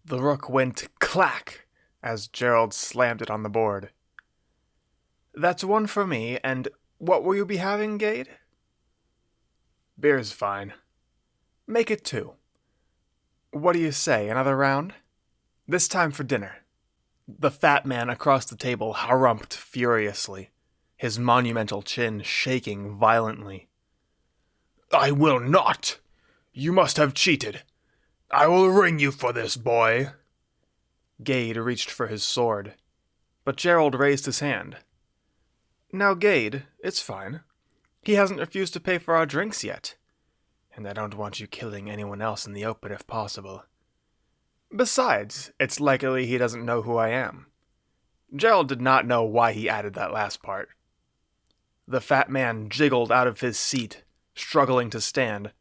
The rook went clack as Gerald slammed it on the board. That's one for me, and what will you be having, Gade? Beer's fine. Make it two. What do you say, another round? This time for dinner. The fat man across the table harumphed furiously, his monumental chin shaking violently. I will not! You must have cheated. I will ring you for this, boy. Gade reached for his sword, but Gerald raised his hand. Now, Gade, it's fine. He hasn't refused to pay for our drinks yet, and I don't want you killing anyone else in the open if possible. Besides, it's likely he doesn't know who I am. Gerald did not know why he added that last part. The fat man jiggled out of his seat, struggling to stand,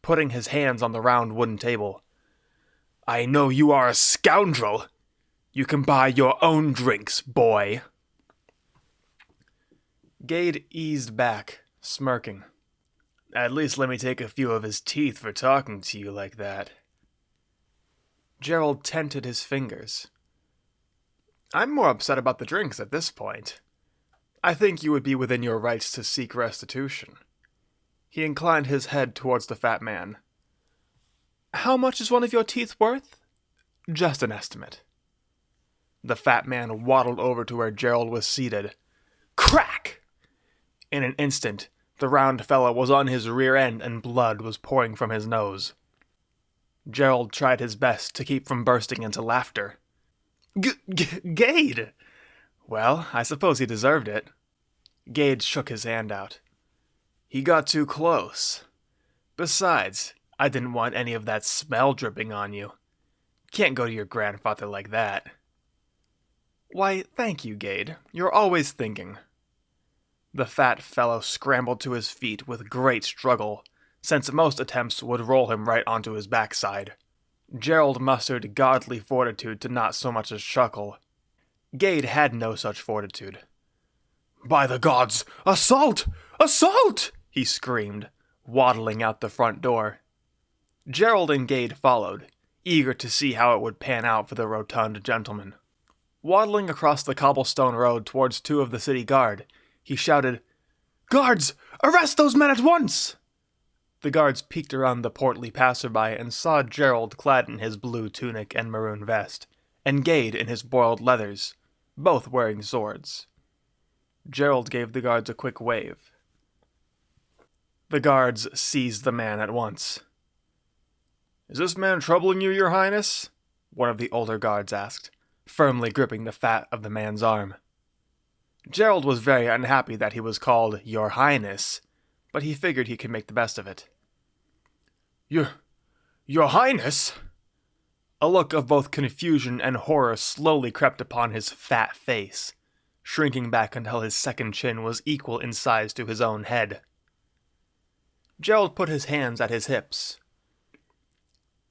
putting his hands on the round wooden table. I know you are a scoundrel. You can buy your own drinks, boy. Gade eased back, smirking. At least let me take a few of his teeth for talking to you like that. Gerald tented his fingers. I'm more upset about the drinks at this point. I think you would be within your rights to seek restitution. He inclined his head towards the fat man. How much is one of your teeth worth? Just an estimate. The fat man waddled over to where Gerald was seated. Crack! In an instant, the round fellow was on his rear end and blood was pouring from his nose. Gerald tried his best to keep from bursting into laughter. Gade! Well, I suppose he deserved it. Gade shook his hand out. He got too close. Besides, I didn't want any of that smell dripping on you. Can't go to your grandfather like that. Why, thank you, Gade. You're always thinking. The fat fellow scrambled to his feet with great struggle, since most attempts would roll him right onto his backside. Gerald mustered godly fortitude to not so much as chuckle. Gade had no such fortitude. By the gods! Assault! Assault! He screamed, waddling out the front door. Gerald and Gade followed, eager to see how it would pan out for the rotund gentleman. Waddling across the cobblestone road towards two of the city guard, he shouted, Guards! Arrest those men at once! The guards peeked around the portly passerby and saw Gerald clad in his blue tunic and maroon vest, and Gade in his boiled leathers, both wearing swords. Gerald gave the guards a quick wave. The guards seized the man at once. Is this man troubling you, your highness? One of the older guards asked, firmly gripping the fat of the man's arm. Gerald was very unhappy that he was called Your Highness, but he figured he could make the best of it. Your Highness? A look of both confusion and horror slowly crept upon his fat face, shrinking back until his second chin was equal in size to his own head. Gerald put his hands at his hips.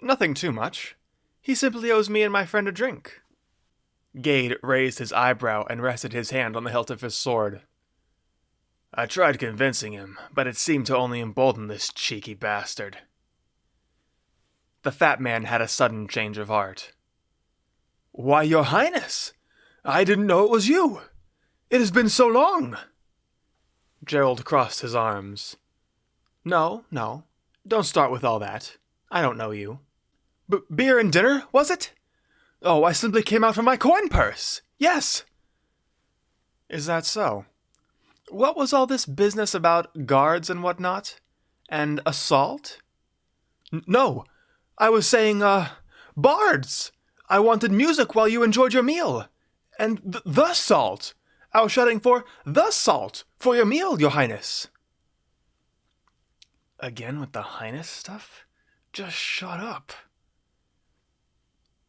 Nothing too much. He simply owes me and my friend a drink. Gade raised his eyebrow and rested his hand on the hilt of his sword. I tried convincing him, but it seemed to only embolden this cheeky bastard. The fat man had a sudden change of heart. Why, your highness! I didn't know it was you! It has been so long! Gerald crossed his arms. No, don't start with all that. I don't know you. Beer and dinner, was it? Oh, I simply came out from my coin purse. Yes. Is that so? What was all this business about guards and whatnot? And assault? No, I was saying, bards! I wanted music while you enjoyed your meal. And the salt! I was shouting for the salt for your meal, your highness. Again with the highness stuff? Just shut up.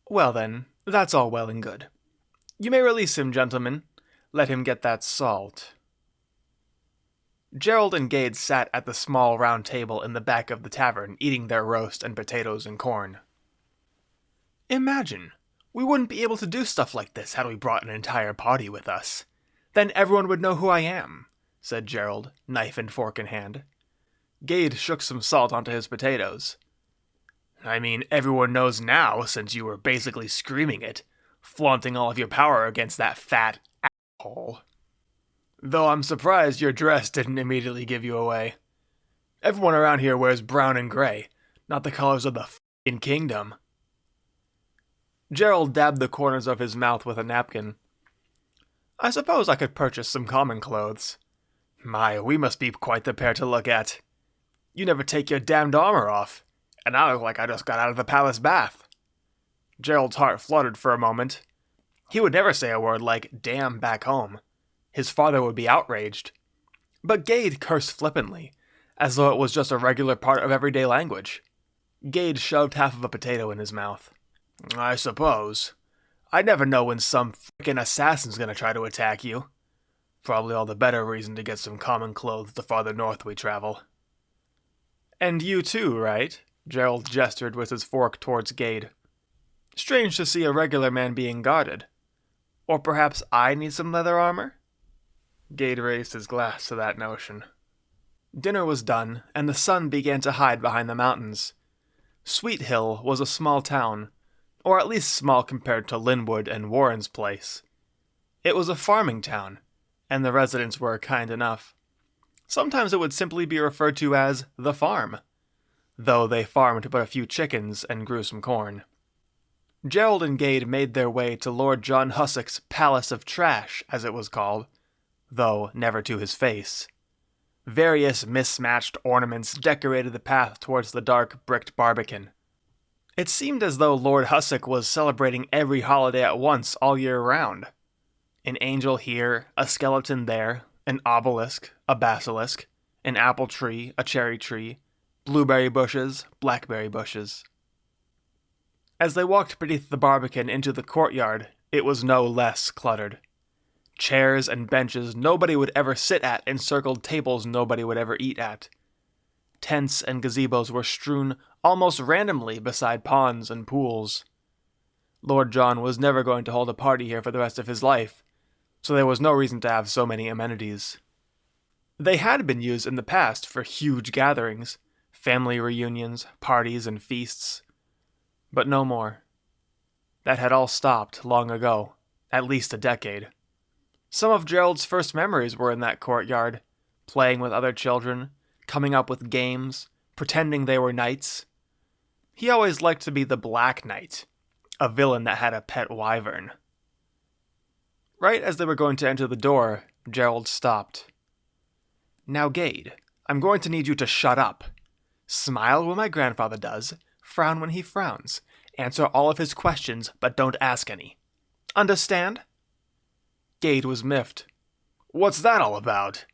Well then, that's all well and good. You may release him, gentlemen. Let him get that salt. Gerald and Gade sat at the small round table in the back of the tavern, eating their roast and potatoes and corn. Imagine, we wouldn't be able to do stuff like this had we brought an entire party with us. Then everyone would know who I am, said Gerald, knife and fork in hand. Gade shook some salt onto his potatoes. I mean, everyone knows now since you were basically screaming it, flaunting all of your power against that fat asshole. Though I'm surprised your dress didn't immediately give you away. Everyone around here wears brown and gray, not the colors of the f***ing kingdom. Gerald dabbed the corners of his mouth with a napkin. I suppose I could purchase some common clothes. My, we must be quite the pair to look at. You never take your damned armor off, and I look like I just got out of the palace bath. Gerald's heart fluttered for a moment. He would never say a word like damn back home. His father would be outraged. But Gade cursed flippantly, as though it was just a regular part of everyday language. Gade shoved half of a potato in his mouth. I suppose. I never know when some frickin' assassin's gonna try to attack you. Probably all the better reason to get some common clothes the farther north we travel. And you too, right? Gerald gestured with his fork towards Gade. Strange to see a regular man being guarded. Or perhaps I need some leather armor? Gade raised his glass to that notion. Dinner was done, and the sun began to hide behind the mountains. Sweet Hill was a small town, or at least small compared to Linwood and Warren's place. It was a farming town, and the residents were kind enough. Sometimes it would simply be referred to as the farm, though they farmed but a few chickens and grew some corn. Gerald and Gade made their way to Lord John Hussick's Palace of Trash, as it was called, though never to his face. Various mismatched ornaments decorated the path towards the dark, bricked barbican. It seemed as though Lord Hussick was celebrating every holiday at once all year round. An angel here, a skeleton there, an obelisk, a basilisk, an apple tree, a cherry tree, blueberry bushes, blackberry bushes. As they walked beneath the barbican into the courtyard, it was no less cluttered. Chairs and benches nobody would ever sit at encircled tables nobody would ever eat at. Tents and gazebos were strewn almost randomly beside ponds and pools. Lord John was never going to hold a party here for the rest of his life, so there was no reason to have so many amenities. They had been used in the past for huge gatherings, family reunions, parties, and feasts. But no more. That had all stopped long ago, at least a decade. Some of Gerald's first memories were in that courtyard, playing with other children, coming up with games, pretending they were knights. He always liked to be the Black Knight, a villain that had a pet wyvern. Right as they were going to enter the door, Gerald stopped. Now, Gade, I'm going to need you to shut up. Smile when my grandfather does, frown when he frowns, answer all of his questions, but don't ask any. Understand? Gade was miffed. What's that all about?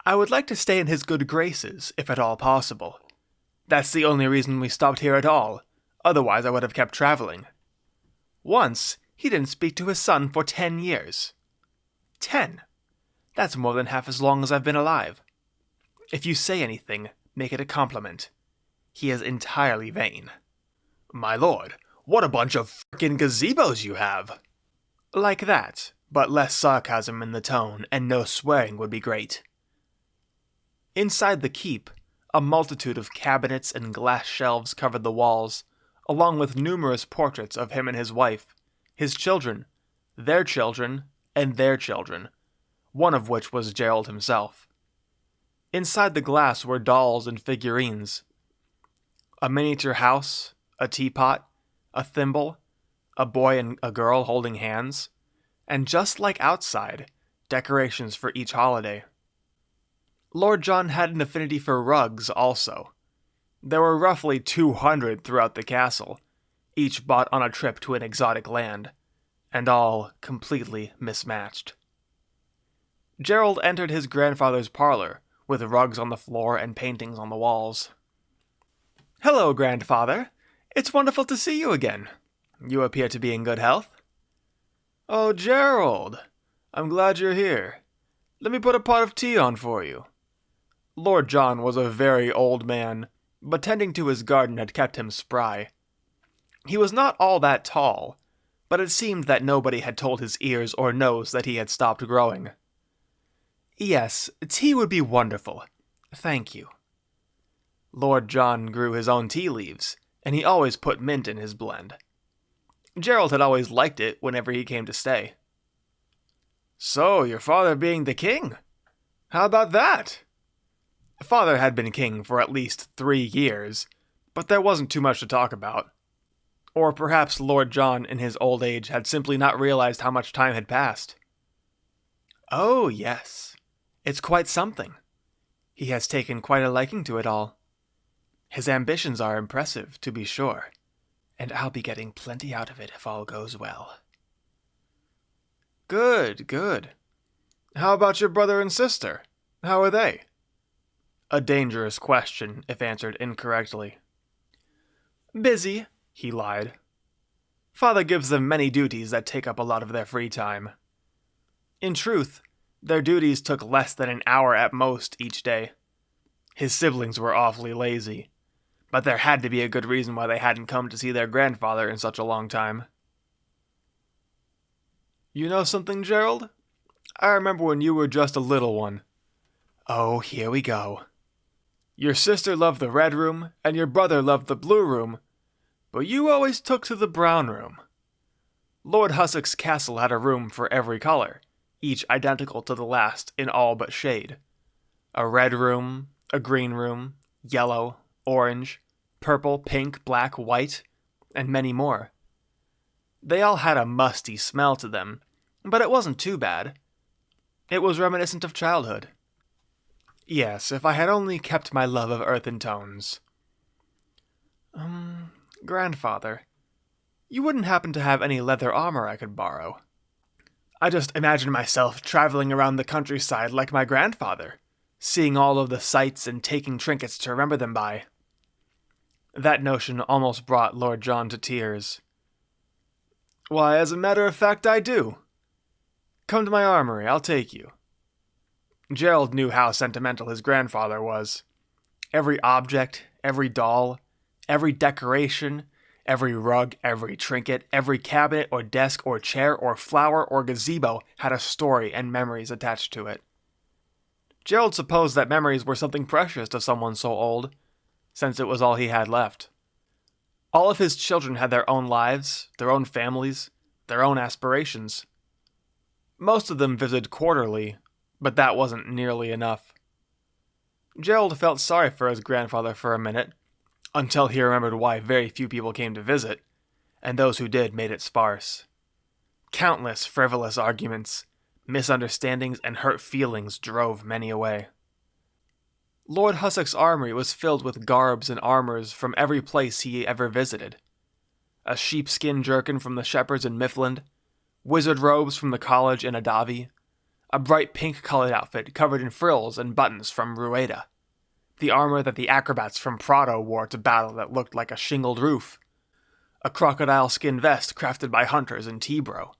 I would like to stay in his good graces, if at all possible. That's the only reason we stopped here at all, otherwise I would have kept traveling. Once, he didn't speak to his son for 10 years. 10? That's more than half as long as I've been alive. If you say anything, make it a compliment. He is entirely vain. My lord, what a bunch of frickin' gazebos you have! Like that, but less sarcasm in the tone, and no swearing would be great. Inside the keep, a multitude of cabinets and glass shelves covered the walls, along with numerous portraits of him and his wife, his children, and their children, one of which was Gerald himself. Inside the glass were dolls and figurines. A miniature house, a teapot, a thimble, a boy and a girl holding hands, and just like outside, decorations for each holiday. Lord John had an affinity for rugs also. There were roughly 200 throughout the castle, each bought on a trip to an exotic land, and all completely mismatched. Gerald entered his grandfather's parlor, with rugs on the floor and paintings on the walls. Hello, grandfather. It's wonderful to see you again. You appear to be in good health. Oh, Gerald. I'm glad you're here. Let me put a pot of tea on for you. Lord John was a very old man, but tending to his garden had kept him spry. He was not all that tall, but it seemed that nobody had told his ears or nose that he had stopped growing. Yes, tea would be wonderful. Thank you. Lord John grew his own tea leaves, and he always put mint in his blend. Gerald had always liked it whenever he came to stay. "So, your father being the king? How about that?" Father had been king for at least 3 years, but there wasn't too much to talk about. Or perhaps Lord John in his old age had simply not realized how much time had passed. "Oh, yes. It's quite something. He has taken quite a liking to it all. His ambitions are impressive, to be sure, and I'll be getting plenty out of it if all goes well." "Good, good. How about your brother and sister? How are they?" A dangerous question if answered incorrectly. "Busy," he lied. "Father gives them many duties that take up a lot of their free time. In truth, their duties took less than an hour at most each day. His siblings were awfully lazy, but there had to be a good reason why they hadn't come to see their grandfather in such a long time." "You know something, Gerald? I remember when you were just a little one." "Oh, here we go." "Your sister loved the red room, and your brother loved the blue room, but you always took to the brown room. Lord Hussock's castle had a room for every color, each identical to the last in all but shade. A red room, a green room, yellow, orange, purple, pink, black, white, and many more. They all had a musty smell to them, but it wasn't too bad. It was reminiscent of childhood. Yes, if I had only kept my love of earthen tones." Grandfather, you wouldn't happen to have any leather armor I could borrow?" I just imagined myself traveling around the countryside like my grandfather, seeing all of the sights and taking trinkets to remember them by. That notion almost brought Lord John to tears. "Why, as a matter of fact, I do. Come to my armory, I'll take you." Gerald knew how sentimental his grandfather was. Every object, every doll, every decoration, every rug, every trinket, every cabinet or desk or chair or flower or gazebo had a story and memories attached to it. Gerald supposed that memories were something precious to someone so old, since it was all he had left. All of his children had their own lives, their own families, their own aspirations. Most of them visited quarterly, but that wasn't nearly enough. Gerald felt sorry for his grandfather for a minute, until he remembered why very few people came to visit, and those who did made it sparse. Countless frivolous arguments, misunderstandings, and hurt feelings drove many away. Lord Hussock's armory was filled with garbs and armors from every place he ever visited. A sheepskin jerkin from the shepherds in Mifflin, wizard robes from the college in Adavi, a bright pink-colored outfit covered in frills and buttons from Rueda, the armor that the acrobats from Prado wore to battle that looked like a shingled roof, a crocodile skin vest crafted by hunters in Tebro,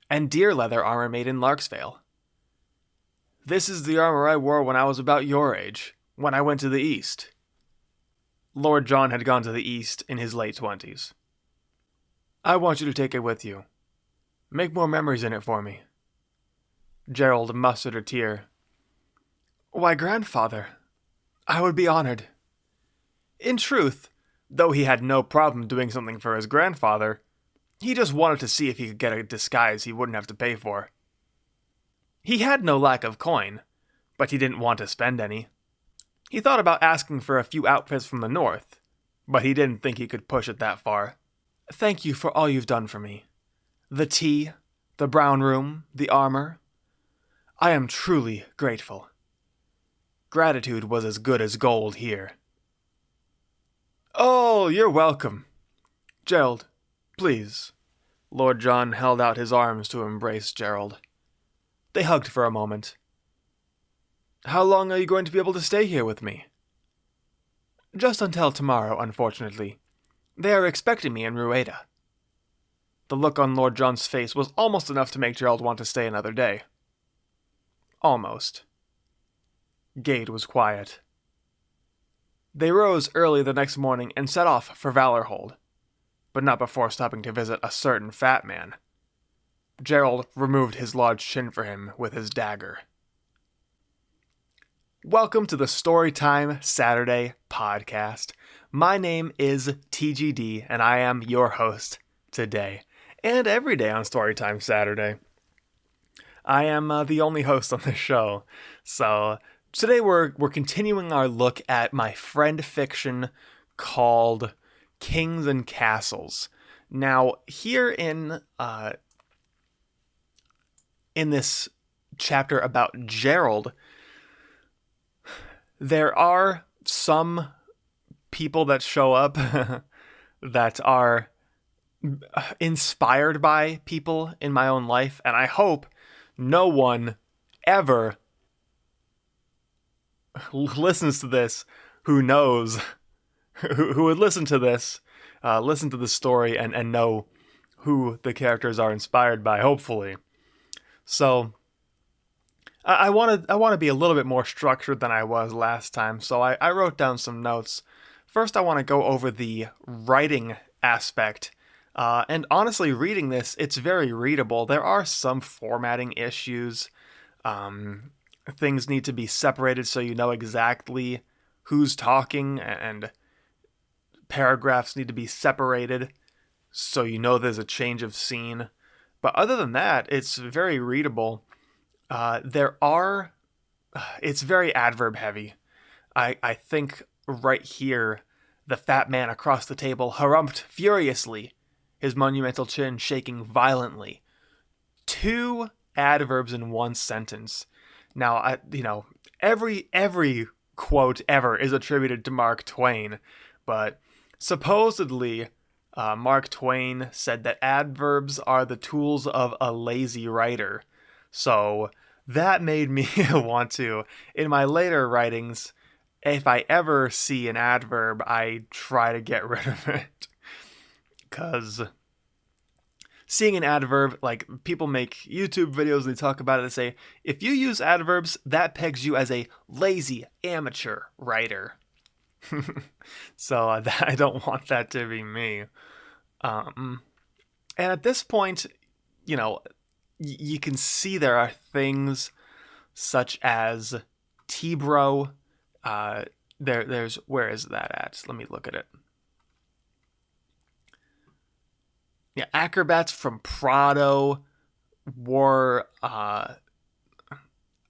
and deer leather armor made in Larksvale. "This is the armor I wore when I was about your age, when I went to the East." Lord John had gone to the East in his late 20s. "I want you to take it with you. Make more memories in it for me." Gerald mustered a tear. "Why, grandfather, I would be honored." In truth, though he had no problem doing something for his grandfather, he just wanted to see if he could get a disguise he wouldn't have to pay for. He had no lack of coin, but he didn't want to spend any. He thought about asking for a few outfits from the north, but he didn't think he could push it that far. "Thank you for all you've done for me. The tea, the brown room, the armor. I am truly grateful." Gratitude was as good as gold here. "Oh, you're welcome. Gerald, please." Lord John held out his arms to embrace Gerald. They hugged for a moment. "How long are you going to be able to stay here with me?" "Just until tomorrow, unfortunately. They are expecting me in Rueda." The look on Lord John's face was almost enough to make Gerald want to stay another day. Almost. Gade was quiet. They rose early the next morning and set off for Valorhold, but not before stopping to visit a certain fat man. Gerald removed his large chin for him with his dagger. Welcome to the Storytime Saturday podcast. My name is TGD, and I am your host today and every day on Storytime Saturday. I am the only host on this show, so today we're continuing our look at my friend fiction called Kings and Castles. Now, here in this chapter about Gerald, there are some people that show up that are inspired by people in my own life, and I hope no one ever listens to this who knows who would listen to this listen to the story and know who the characters are inspired by, hopefully. So I want to be a little bit more structured than I was last time, so I wrote down some notes. First, I want to go over the writing aspect. And honestly, reading this, it's very readable. There are some formatting issues. Things need to be separated so you know exactly who's talking, and paragraphs need to be separated so you know there's a change of scene. But other than that, it's very readable. It's very adverb heavy. I think right here, the fat man across the table harumphed furiously, his monumental chin shaking violently. 2 adverbs in one sentence. Now, every quote ever is attributed to Mark Twain, but supposedly Mark Twain said that adverbs are the tools of a lazy writer. So that made me want to, in my later writings, if I ever see an adverb, I try to get rid of it. Because seeing an adverb, like, people make YouTube videos, they talk about it, they say, if you use adverbs, that pegs you as a lazy amateur writer. So I don't want that to be me. And at this point, you can see there are things such as T-bro. There's where is that at? Let me look at it. Yeah, acrobats from Prado wore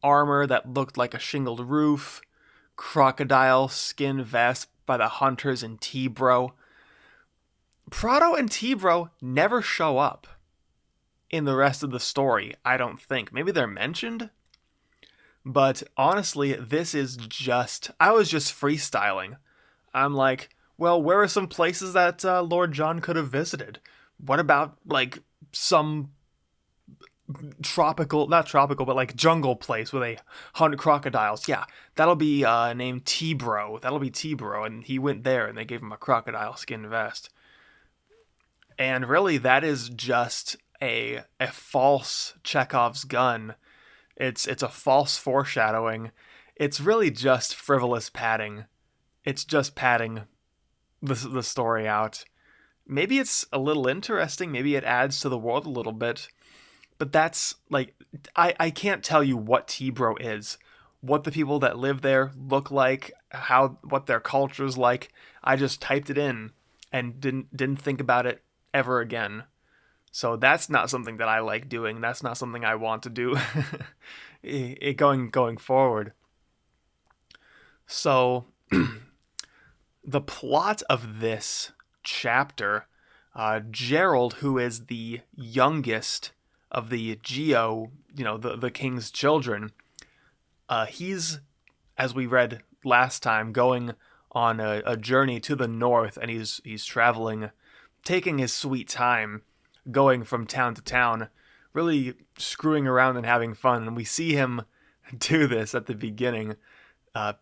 armor that looked like a shingled roof. Crocodile skin vest by the hunters in T-bro. Prado and T-bro never show up in the rest of the story, I don't think. Maybe they're mentioned? But honestly, I was just freestyling. I'm like, well, where are some places that Lord John could have visited? What about, like, some not tropical, but like jungle place where they hunt crocodiles? Yeah, that'll be named T-bro. That'll be T-bro, and he went there and they gave him a crocodile skin vest. And really, that is just a false Chekhov's gun. It's a false foreshadowing. It's really just frivolous padding. It's just padding the story out. Maybe it's a little interesting. What it adds to the world a little bit. But that's, like, I can't tell you what T-bro is. What the people that live there look like. What their culture's like. I just typed it in and didn't think about it ever again. So that's not something that I like doing. That's not something I want to do going forward. So the plot of this chapter, Gerald, who is the youngest of the Geo, the king's children, he's, as we read last time, going on a journey to the north, and he's traveling, taking his sweet time, going from town to town, really screwing around and having fun. And we see him do this at the beginning.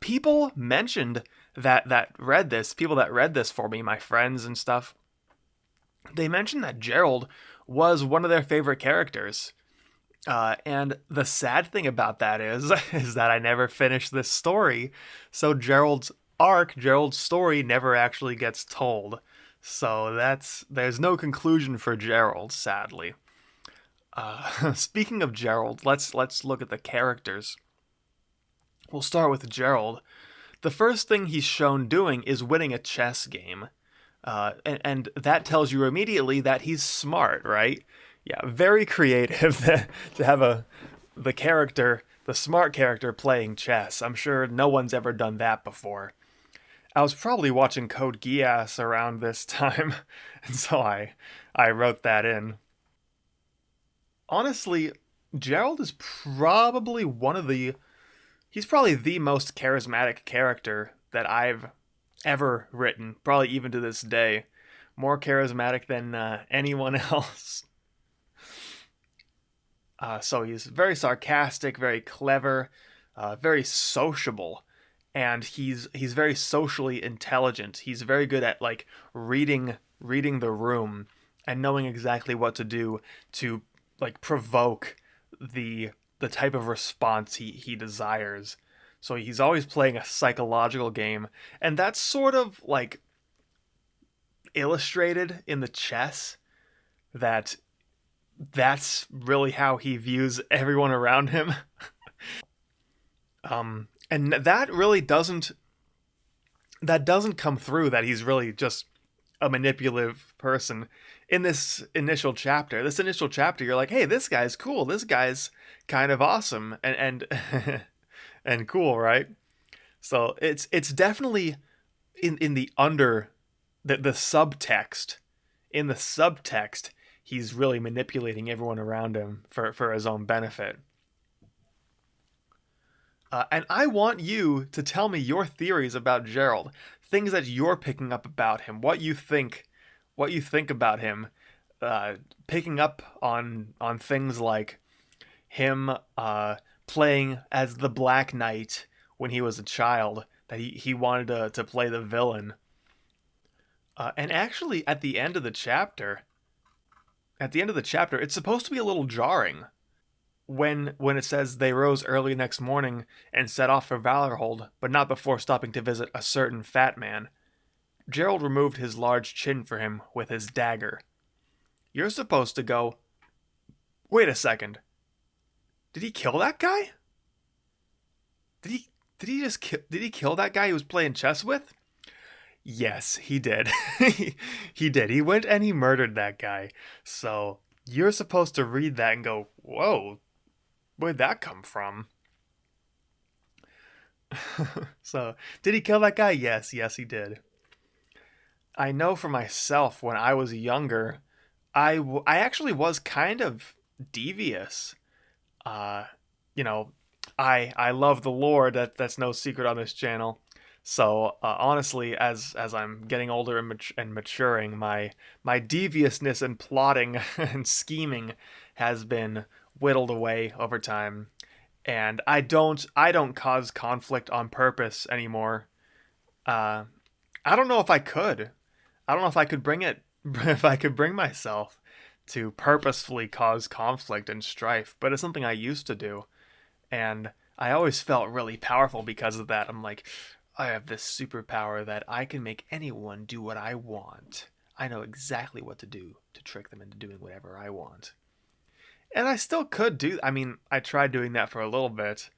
People mentioned that read this, people that read this for me, my friends and stuff, they mentioned that Gerald was one of their favorite characters. And the sad thing about that is that I never finished this story. So Gerald's story never actually gets told. So there's no conclusion for Gerald, sadly. Speaking of Gerald, let's look at the characters. We'll start with Gerald. the first thing he's shown doing is winning a chess game. And that tells you immediately that he's smart, right? Yeah, very creative to have the smart character playing chess. I'm sure no one's ever done that before. I was probably watching Code Geass around this time, and so I wrote that in. Honestly, Gerald is probably he's probably the most charismatic character that I've ever written, probably even to this day. More charismatic than anyone else. So he's very sarcastic, very clever, very sociable, and he's very socially intelligent. He's very good at like reading the room and knowing exactly what to do to like provoke the the type of response he desires. So he's always playing a psychological game, and that's sort of like illustrated in the chess that that's really how he views everyone around him. And that doesn't come through that he's really just a manipulative person in this initial chapter. This initial chapter, you're like, hey, this guy's cool. This guy's kind of awesome and and cool, right? So it's definitely in the under the subtext. In the subtext, he's really manipulating everyone around him for his own benefit. And I want you to tell me your theories about Gerald, things that you're picking up about him, what you think about him, picking up on things like him playing as the Black Knight when he was a child, that he wanted to play the villain. And actually, at the end of the chapter, it's supposed to be a little jarring when it says they rose early next morning and set off for Valorhold, but not before stopping to visit a certain fat man. Gerald removed his large chin for him with his dagger. You're supposed to go, wait a second. Did he kill that guy? Did he kill that guy he was playing chess with? Yes, he did. He did. He went and he murdered that guy. So you're supposed to read that and go, whoa, where'd that come from? So, did he kill that guy? Yes, he did. I know for myself when I was younger, I actually was kind of devious. Uh, you know, I love the Lord. That's no secret on this channel. So honestly, as I'm getting older and maturing, my deviousness and plotting and scheming has been whittled away over time, and I don't cause conflict on purpose anymore. Uh, I don't know if I could. I don't know if I could bring it, if I could bring myself to purposefully cause conflict and strife, but it's something I used to do, and I always felt really powerful because of that. I'm like, I have this superpower that I can make anyone do what I want. I know exactly what to do to trick them into doing whatever I want. And I still could do. I mean, I tried doing that for a little bit.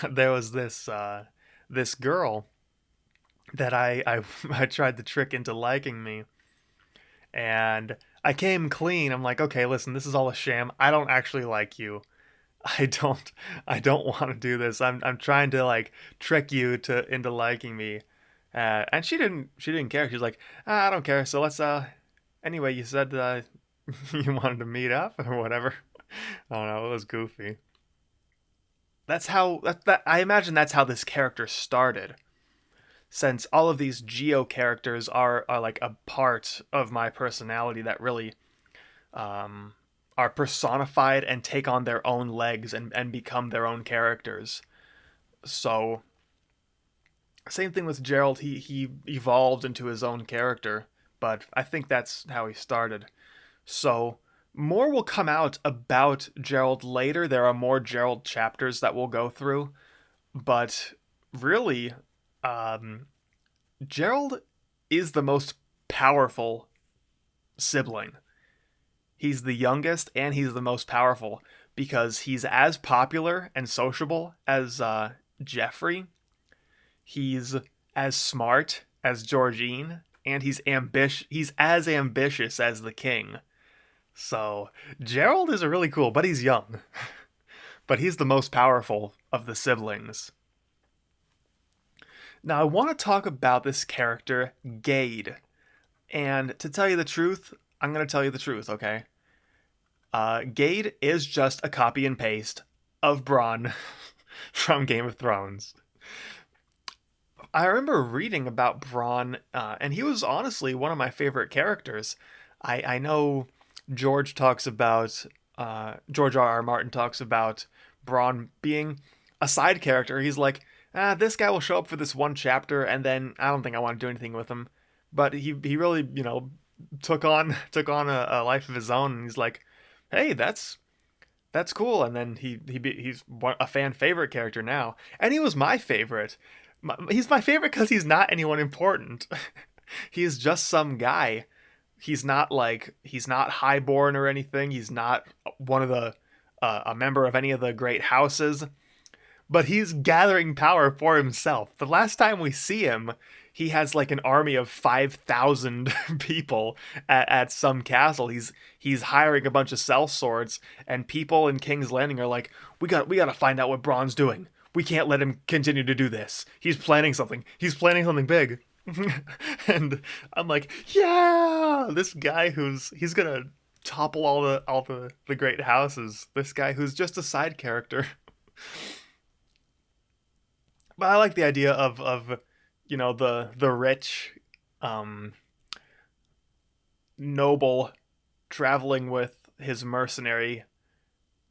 There was this girl that I tried to trick into liking me, and I came clean. I'm like, okay, listen, this is all a sham. I don't actually like you. I don't I don't want to do this. I'm trying to like trick you to into liking me. And she didn't care. She's like, I don't care. So let's anyway, you said you wanted to meet up or whatever. I don't know. It was goofy. That's how that I imagine that's how this character started. Since all of these Geo characters are like a part of my personality that really um, are personified and take on their own legs and become their own characters. So, same thing with Gerald. He evolved into his own character, but I think that's how he started. So, more will come out about Gerald later. There are more Gerald chapters that we'll go through, but really, um, Gerald is the most powerful sibling. He's the youngest and he's the most powerful because he's as popular and sociable as Jeffrey. He's as smart as Georgine, and he's as ambitious as the king. So Gerald is a really cool, but he's young. But he's the most powerful of the siblings. Now I want to talk about this character, Gade. And to tell you the truth, I'm going to tell you the truth, okay? Gade is just a copy and paste of Bronn from Game of Thrones. I remember reading about Bronn, and he was honestly one of my favorite characters. I know George talks about, George R. R. Martin talks about Bronn being a side character. He's like, this guy will show up for this one chapter, and then I don't think I want to do anything with him. But he really, took on a life of his own, and he's like, hey, that's cool. And then he's a fan favorite character now, and he was my favorite. He's my favorite because he's not anyone important. He's just some guy. He's not highborn or anything. He's not one of the a member of any of the great houses, but he's gathering power for himself. The last time we see him, he has like an army of 5,000 people at some castle. He's hiring a bunch of sellswords, and people in King's Landing are like, we got to find out what Bronn's doing. We can't let him continue to do this. He's planning something. He's planning something big. And I'm like, yeah, this guy he's gonna topple all the great houses. This guy who's just a side character. But I like the idea of the rich um noble traveling with his mercenary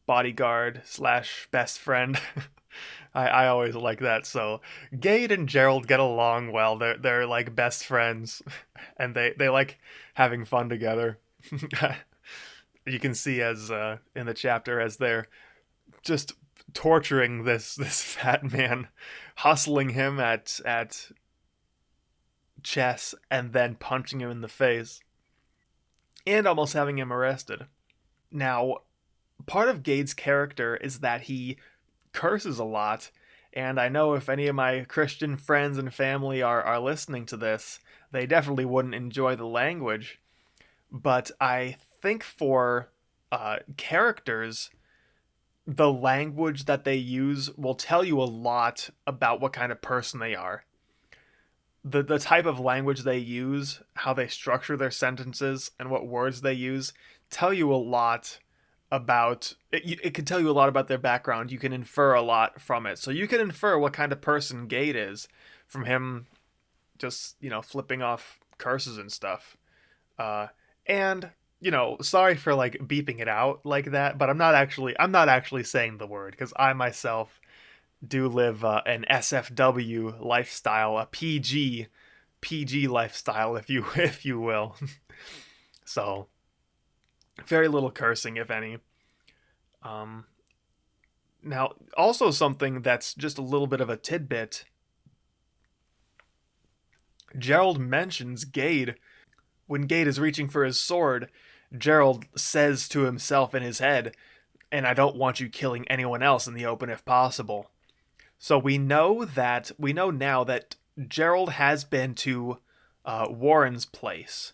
bodyguard slash best friend. I always like that. So Gade and Gerald get along well. They're like best friends, and they like having fun together. You can see as in the chapter as they're just torturing this fat man, hustling him at chess, and then punching him in the face, and almost having him arrested. Now, part of Gade's character is that he curses a lot, and I know if any of my Christian friends and family are listening to this, they definitely wouldn't enjoy the language. But I think for characters, the language that they use will tell you a lot about what kind of person they are. The type of language they use, how they structure their sentences, and what words they use tell you a lot about it. It can tell you a lot about their background. You can infer a lot from it. So you can infer what kind of person Gade is from him just, flipping off curses and stuff. And sorry for like beeping it out like that, but I'm not actually saying the word because I myself do live an SFW lifestyle, a PG lifestyle, if you if you will. So very little cursing, if any. Um, Now, also something that's just a little bit of a tidbit. Gerald mentions Gade. When Gade is reaching for his sword, Gerald says to himself in his head, "And I don't want you killing anyone else in the open if possible." So we know now that Gerald has been to Warren's place.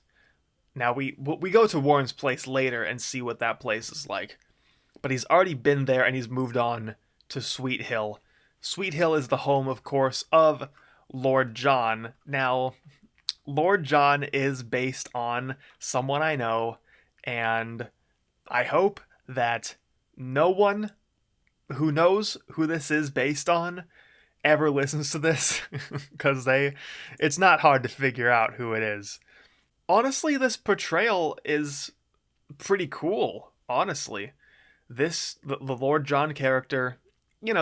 Now we go to Warren's place later and see what that place is like. But he's already been there and he's moved on to Sweet Hill. Sweet Hill is the home, of course, of Lord John. Now, Lord John is based on someone I know, and I hope that no one who knows who this is based on ever listens to this because it's not hard to figure out who it is. Honestly, this portrayal is pretty cool, honestly. The Lord John character,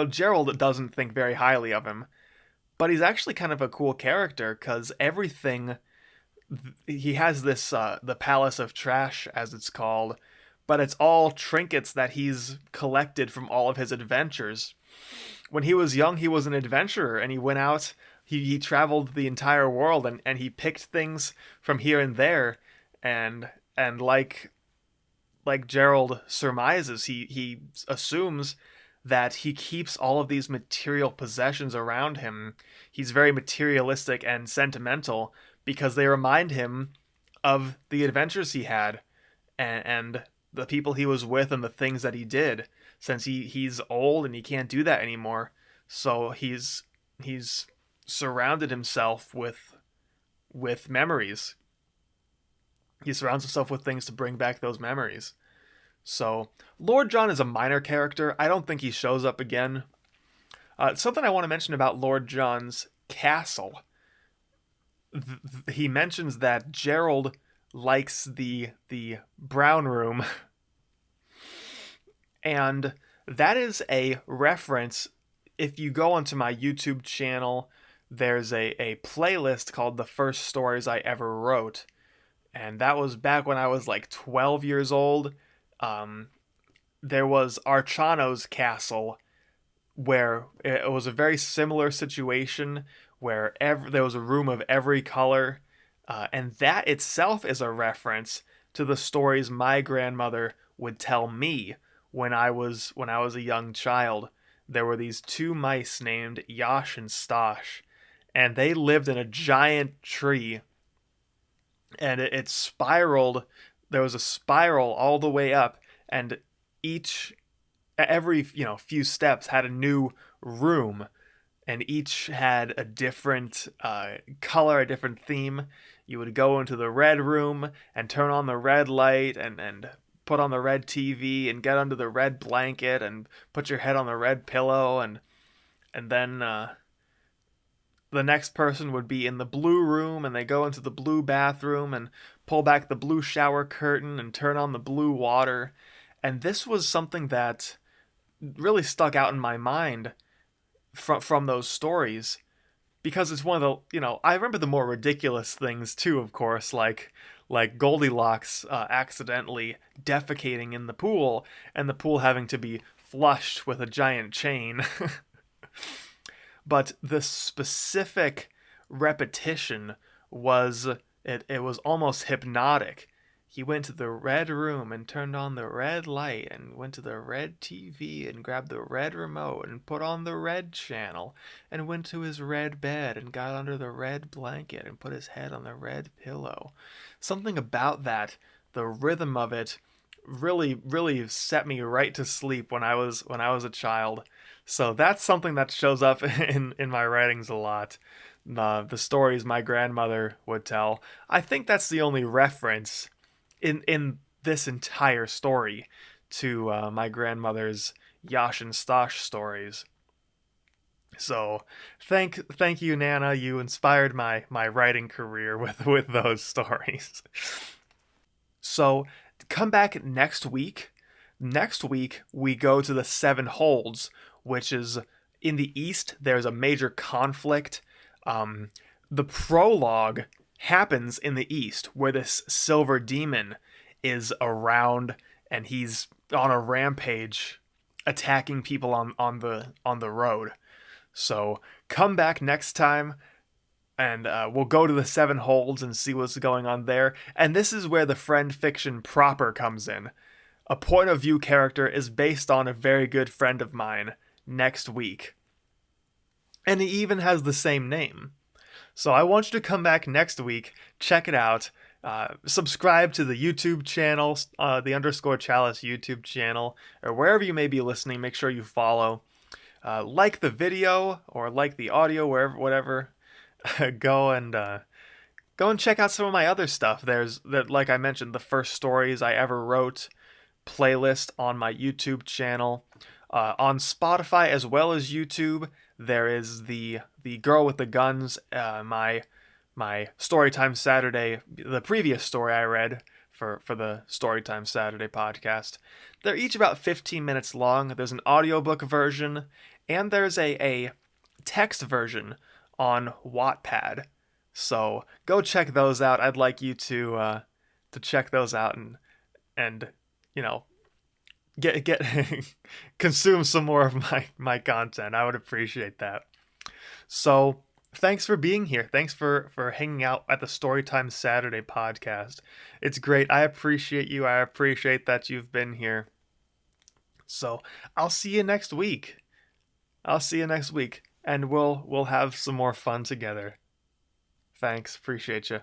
Gerald doesn't think very highly of him, but he's actually kind of a cool character because everything he has this the Palace of Trash, as it's called, but it's all trinkets that he's collected from all of his adventures. When he was young, he was an adventurer, and he went out. He traveled the entire world, and he picked things from here and there, and like Gerald surmises, he assumes that he keeps all of these material possessions around him. He's very materialistic and sentimental because they remind him of the adventures he had, and the people he was with and the things that he did, since he's old and he can't do that anymore. So he's surrounded himself with memories. He surrounds himself with things to bring back those memories. So Lord John is a minor character. I don't think he shows up again. Something I want to mention about Lord John's castle. He mentions that Gerald likes the brown room, and that is a reference. If you go onto my YouTube channel, there's a playlist called The First Stories I Ever Wrote, and that was back when I was like 12 years old. There was Archano's castle, where it was a very similar situation, where there was a room of every color, and that itself is a reference to the stories my grandmother would tell me when I was a young child. There were these two mice named Yash and Stosh, and they lived in a giant tree, and it spiraled. There was a spiral all the way up, and every few steps had a new room, and each had a different color, a different theme. You would go into the red room and turn on the red light, and put on the red TV and get under the red blanket and put your head on the red pillow, and then the next person would be in the blue room, and they go into the blue bathroom and pull back the blue shower curtain and turn on the blue water. And this was something that really stuck out in my mind from those stories, because it's one of I remember the more ridiculous things too, of course, like Goldilocks accidentally defecating in the pool, and the pool having to be flushed with a giant chain. But the specific repetition it was almost hypnotic. He went to the red room and turned on the red light, and went to the red TV and grabbed the red remote and put on the red channel, and went to his red bed and got under the red blanket and put his head on the red pillow. Something about that, the rhythm of it, really set me right to sleep when I was a child. So that's something that shows up in my writings a lot. The stories my grandmother would tell. I think that's the only reference in this entire story to my grandmother's Yash and Stosh stories. So thank you, Nana. You inspired my writing career with those stories. So come back next week. Next week we go to the Seven Holds, which is in the east. There's a major conflict. The prologue happens in the east, where this silver demon is around, and he's on a rampage, attacking people on the road. So come back next time, and we'll go to the Seven Holds and see what's going on there. And this is where the Friendfiction proper comes in. A point of view character is based on a very good friend of mine next week, and he even has the same name. So I want you to come back next week, check it out, subscribe to the YouTube channel, the underscore Chalice YouTube channel, or wherever you may be listening. Make sure you follow, like the video or like the audio, wherever, whatever. Go and check out some of my other stuff. There's that, like I mentioned, the First Stories I Ever Wrote playlist on my YouTube channel. On Spotify as well as YouTube, there is the Girl with the Guns, my Storytime Saturday, the previous story I read for the Storytime Saturday podcast. They're each about 15 minutes long. There's an audiobook version, and there's a text version on Wattpad. So go check those out. I'd like you to check those out and get consume some more of my content. I would appreciate that. So thanks for being here. Thanks for hanging out at the Storytime Saturday podcast. It's great. I appreciate you. I appreciate that you've been here. So I'll see you next week. I'll see you next week, and we'll have some more fun together. Thanks, appreciate you.